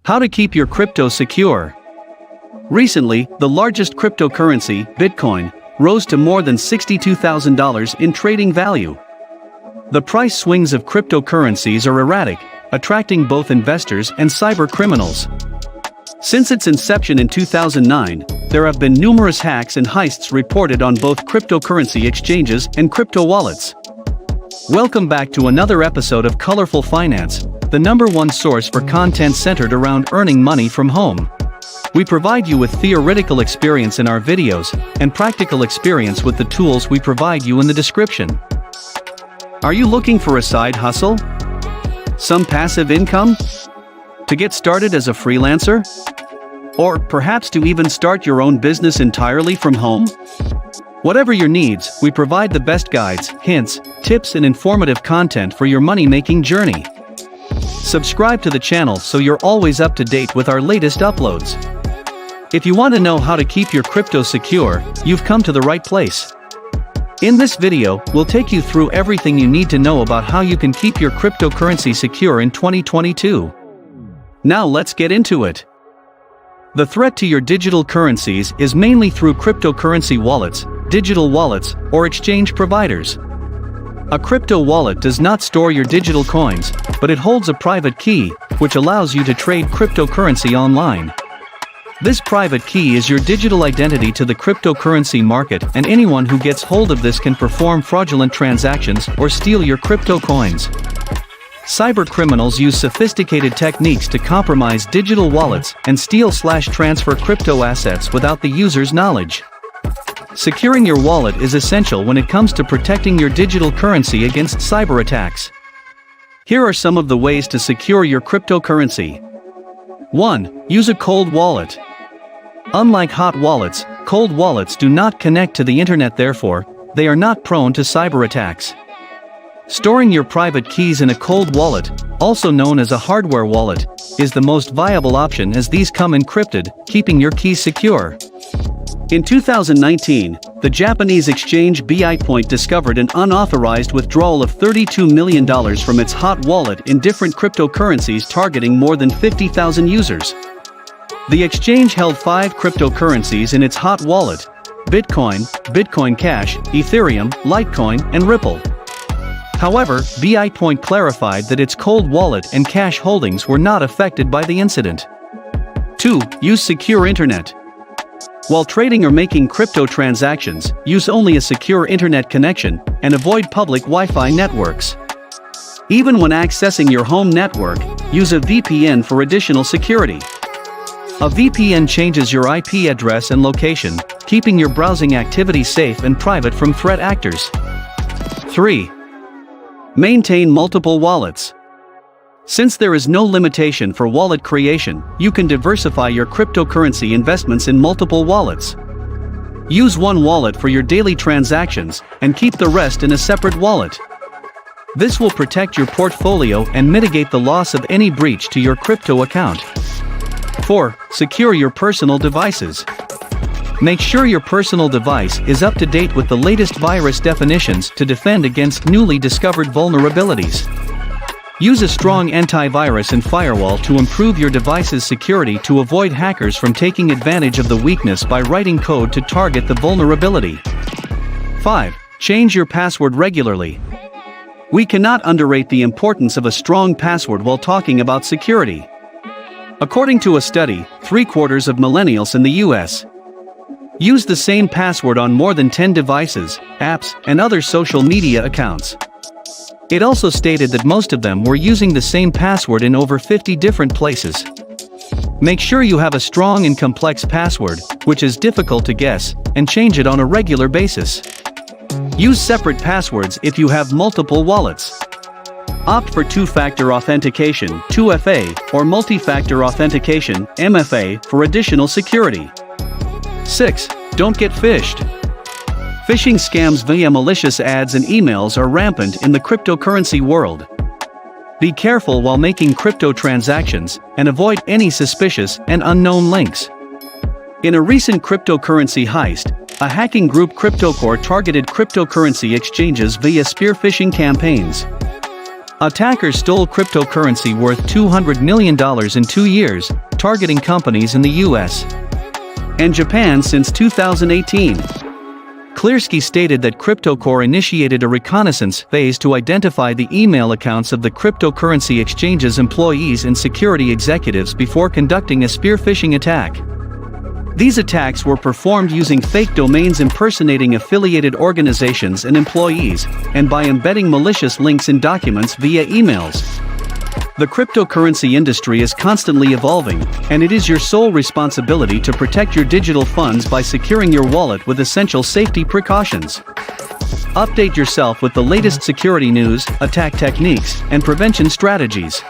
How to keep your crypto secure. Recently, the largest cryptocurrency, Bitcoin, rose to more than $62,000 in trading value. The price swings of cryptocurrencies are erratic, attracting both investors and cybercriminals. Since its inception in 2009, there have been numerous hacks and heists reported on both cryptocurrency exchanges and crypto wallets. Welcome back to another episode of Colorful Finance, the #1 source for content centered around earning money from home. We provide you with theoretical experience in our videos, and practical experience with the tools we provide you in the description. Are you looking for a side hustle? Some passive income? To get started as a freelancer? Or perhaps to even start your own business entirely from home? Whatever your needs, we provide the best guides, hints, tips and informative content for your money-making journey. Subscribe to the channel so you're always up to date with our latest uploads. If you want to know how to keep your crypto secure, you've come to the right place. In this video, we'll take you through everything you need to know about how you can keep your cryptocurrency secure in 2022. Now let's get into it. The threat to your digital currencies is mainly through cryptocurrency wallets, digital wallets, or exchange providers. A crypto wallet does not store your digital coins, but it holds a private key, which allows you to trade cryptocurrency online. This private key is your digital identity to the cryptocurrency market, and anyone who gets hold of this can perform fraudulent transactions or steal your crypto coins. Cybercriminals use sophisticated techniques to compromise digital wallets and steal/transfer crypto assets without the user's knowledge. Securing your wallet is essential when it comes to protecting your digital currency against cyber attacks. Here are some of the ways to secure your cryptocurrency. 1. Use a cold wallet. Unlike hot wallets, cold wallets do not connect to the internet, therefore, they are not prone to cyber attacks. Storing your private keys in a cold wallet, also known as a hardware wallet, is the most viable option as these come encrypted, keeping your keys secure. In 2019, the Japanese exchange 𝐦𝐤𝐤 discovered an unauthorized withdrawal of $32 million from its hot wallet in different cryptocurrencies targeting more than 50,000 users. The exchange held 5 cryptocurrencies in its hot wallet: Bitcoin, Bitcoin Cash, Ethereum, Litecoin, and Ripple. However, 𝐦𝐤𝐤 clarified that its cold wallet and cash holdings were not affected by the incident. 2. Use secure internet. While trading or making crypto transactions, use only a secure internet connection, and avoid public Wi-Fi networks. Even when accessing your home network, use a VPN for additional security. A VPN changes your IP address and location, keeping your browsing activity safe and private from threat actors. 3. Maintain multiple wallets. Since there is no limitation for wallet creation, you can diversify your cryptocurrency investments in multiple wallets. Use one wallet for your daily transactions, and keep the rest in a separate wallet. This will protect your portfolio and mitigate the loss of any breach to your crypto account. 4. Secure your personal devices. Make sure your personal device is up to date with the latest virus definitions to defend against newly discovered vulnerabilities. Use a strong antivirus and firewall to improve your device's security to avoid hackers from taking advantage of the weakness by writing code to target the vulnerability. 5. Change your password regularly. We cannot underrate the importance of a strong password while talking about security. According to a study, 3/4 of millennials in the US use the same password on more than 10 devices, apps, and other social media accounts. It also stated that most of them were using the same password in over 50 different places. Make sure you have a strong and complex password, which is difficult to guess, and change it on a regular basis. Use separate passwords if you have multiple wallets. Opt for two-factor authentication, 2FA, or multi-factor authentication, MFA, for additional security. 6. Don't get phished. Phishing scams via malicious ads and emails are rampant in the cryptocurrency world. Be careful while making crypto transactions, and avoid any suspicious and unknown links. In a recent cryptocurrency heist, a hacking group CryptoCore targeted cryptocurrency exchanges via spear phishing campaigns. Attackers stole cryptocurrency worth $200 million in 2 years, targeting companies in the US and Japan since 2018. 𝐦𝐨𝐬𝐤𝐞 stated that cryptocurrencies initiated a reconnaissance phase to identify the email accounts of the cryptocurrency exchange's employees and security executives before conducting a spear phishing attack. These attacks were performed using fake domains impersonating affiliated organizations and employees, and by embedding malicious links in documents via emails. The cryptocurrency industry is constantly evolving, and it is your sole responsibility to protect your digital funds by securing your wallet with essential safety precautions. Update yourself with the latest security news, attack techniques, and prevention strategies.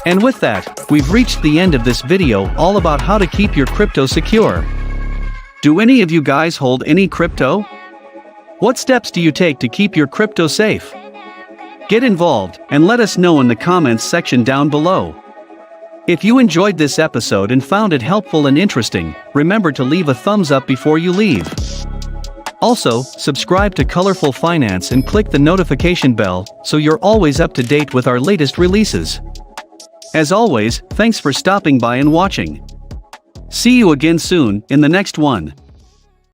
And with that, we've reached the end of this video all about how to keep your crypto secure. Do any of you guys hold any crypto? What steps do you take to keep your crypto safe? Get involved and let us know in the comments section down below. If you enjoyed this episode and found it helpful and interesting, remember to leave a thumbs up before you leave. Also, subscribe to Colorful Finance and click the notification bell so you're always up to date with our latest releases. As always, thanks for stopping by and watching. See you again soon in the next one.